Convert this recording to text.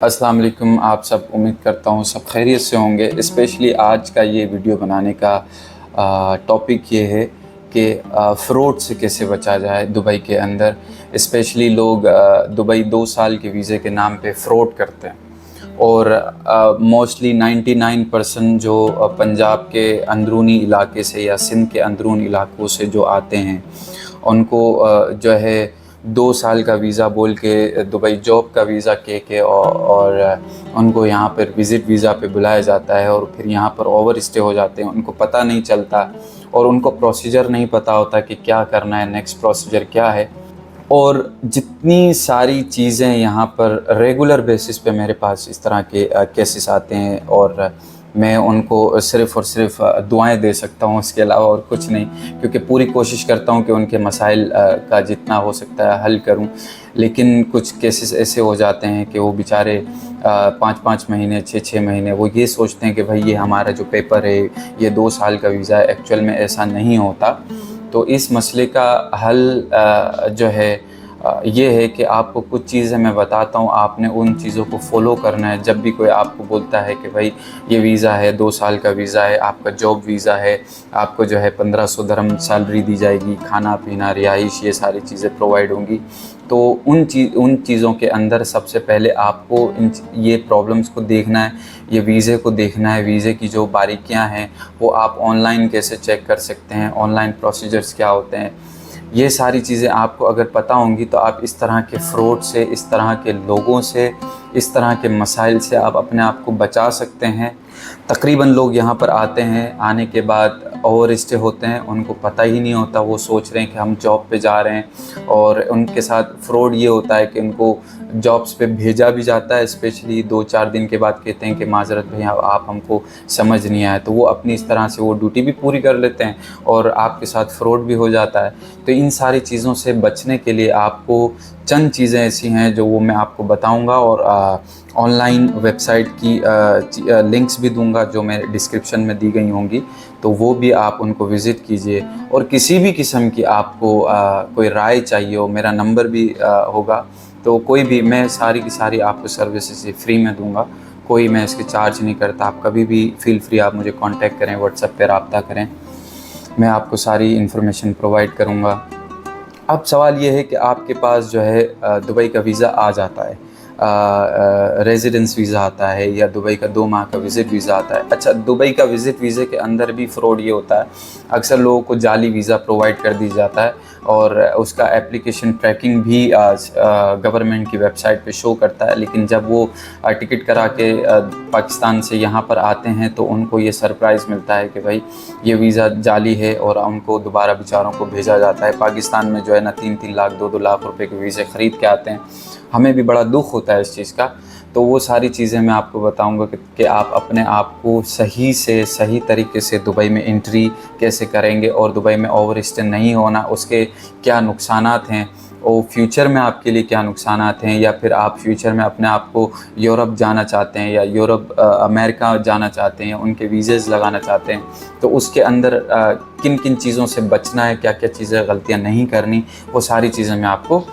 अस्सलाम वालेकुम। आप सब उम्मीद करता हूँ सब खैरियत से होंगे। स्पेशली आज का ये वीडियो बनाने का टॉपिक ये है कि फ़्रॉड से कैसे बचा जाए दुबई के अंदर। स्पेशली लोग दुबई 2 साल के वीज़े के नाम पे फ़्रॉड करते हैं और मोस्टली 99% जो पंजाब के अंदरूनी इलाके से या सिंध के अंदरूनी इलाकों से जो आते हैं उनको जो है 2 साल का वीज़ा बोल के दुबई जॉब का वीज़ा के और उनको यहाँ पर विज़िट वीज़ा पे बुलाया जाता है और फिर यहाँ पर ओवर स्टे हो जाते हैं। उनको पता नहीं चलता और उनको प्रोसीजर नहीं पता होता कि क्या करना है, नेक्स्ट प्रोसीजर क्या है। और जितनी सारी चीज़ें यहाँ पर रेगुलर बेसिस पे मेरे पास इस तरह के केसेस आते हैं और मैं उनको सिर्फ़ और सिर्फ दुआएं दे सकता हूँ, इसके अलावा और कुछ नहीं, क्योंकि पूरी कोशिश करता हूँ कि उनके मसाइल का जितना हो सकता है हल करूँ। लेकिन कुछ केसेस ऐसे हो जाते हैं कि वो बेचारे 5-5 महीने 6-6 महीने वो ये सोचते हैं कि भाई ये हमारा जो पेपर है ये 2 साल का वीज़ा है। एक्चुअल में ऐसा नहीं होता। तो इस मसले का हल जो है ये है कि आपको कुछ चीज़ें मैं बताता हूँ, आपने उन चीज़ों को फॉलो करना है। जब भी कोई आपको बोलता है कि भाई ये वीज़ा है 2 साल का वीज़ा है, आपका जॉब वीज़ा है, आपको जो है 1500 दिरहम सैलरी दी जाएगी, खाना पीना रिहाइश ये सारी चीज़ें प्रोवाइड होंगी। तो उन चीज़ों के अंदर सबसे पहले आपको ये प्रॉब्लम्स को देखना है, ये वीज़े को देखना है। वीज़े की जो बारीकियां हैं वो आप ऑनलाइन कैसे चेक कर सकते हैं, ऑनलाइन प्रोसीजर्स क्या होते हैं, ये सारी चीज़ें आपको अगर पता होंगी तो आप इस तरह के फ़्रॉड से, इस तरह के लोगों से, इस तरह के मसाइल से आप अपने आप को बचा सकते हैं। तकरीबन लोग यहाँ पर आते हैं, आने के बाद ओवर स्टे होते हैं, उनको पता ही नहीं होता, वो सोच रहे हैं कि हम जॉब पे जा रहे हैं और उनके साथ फ़्रॉड ये होता है कि उनको जॉब्स पे भेजा भी जाता है। स्पेशली 2-4 दिन के बाद कहते हैं कि माज़रत भैया आप हमको समझ नहीं आया, तो वो अपनी इस तरह से वो ड्यूटी भी पूरी कर लेते हैं और आपके साथ फ़्रॉड भी हो जाता है। तो इन सारी चीज़ों से बचने के लिए आपको चंद चीज़ें ऐसी हैं जो वो मैं आपको बताऊंगा और ऑनलाइन वेबसाइट की लिंक्स भी दूंगा जो मैं डिस्क्रिप्शन में दी गई होंगी, तो वो भी आप उनको विज़िट कीजिए। और किसी भी किस्म की आपको कोई राय चाहिए हो, मेरा नंबर भी होगा, तो कोई भी, मैं सारी की सारी आपको सर्विसेज फ्री में दूंगा, कोई मैं इसके चार्ज नहीं करता। आप कभी भी फ़ील फ्री आप मुझे कांटेक्ट करें, व्हाट्सएप पे रब्ता करें, मैं आपको सारी इन्फॉर्मेशन प्रोवाइड करूँगा। अब सवाल ये है कि आपके पास जो है दुबई का वीज़ा आ जाता है, रेजिडेंस वीज़ा आता है या दुबई का 2 माह का विज़िट वीज़ा आता है। अच्छा, दुबई का विज़िट वीज़े के अंदर भी फ़्रॉड ये होता है, अक्सर लोगों को जाली वीज़ा प्रोवाइड कर दी जाता है और उसका एप्लीकेशन ट्रैकिंग भी गवर्नमेंट की वेबसाइट पे शो करता है। लेकिन जब वो टिकट करा के पाकिस्तान से यहाँ पर आते हैं तो उनको ये सरप्राइज़ मिलता है कि भाई ये वीज़ा जाली है और उनको दोबारा बेचारों को भेजा जाता है। पाकिस्तान में जो है ना 3-3 लाख 2-2 लाख रुपए के वीज़े ख़रीद के आते हैं। हमें भी बड़ा दुख होता है इस चीज़ का। तो वो सारी चीज़ें मैं आपको बताऊंगा कि आप अपने आप को सही से सही तरीके से दुबई में एंट्री कैसे करेंगे और दुबई में ओवर स्टे नहीं होना उसके क्या नुकसानात हैं और फ्यूचर में आपके लिए क्या नुकसानात हैं, या फिर आप फ्यूचर में अपने आप को यूरोप जाना चाहते हैं या यूरोप अमेरिका जाना चाहते हैं या उनके वीज़ेज़ लगाना चाहते हैं, तो उसके अंदर किन किन चीज़ों से बचना है, क्या क्या चीज़ें गलतियाँ नहीं करनी, वो सारी चीज़ें मैं आपको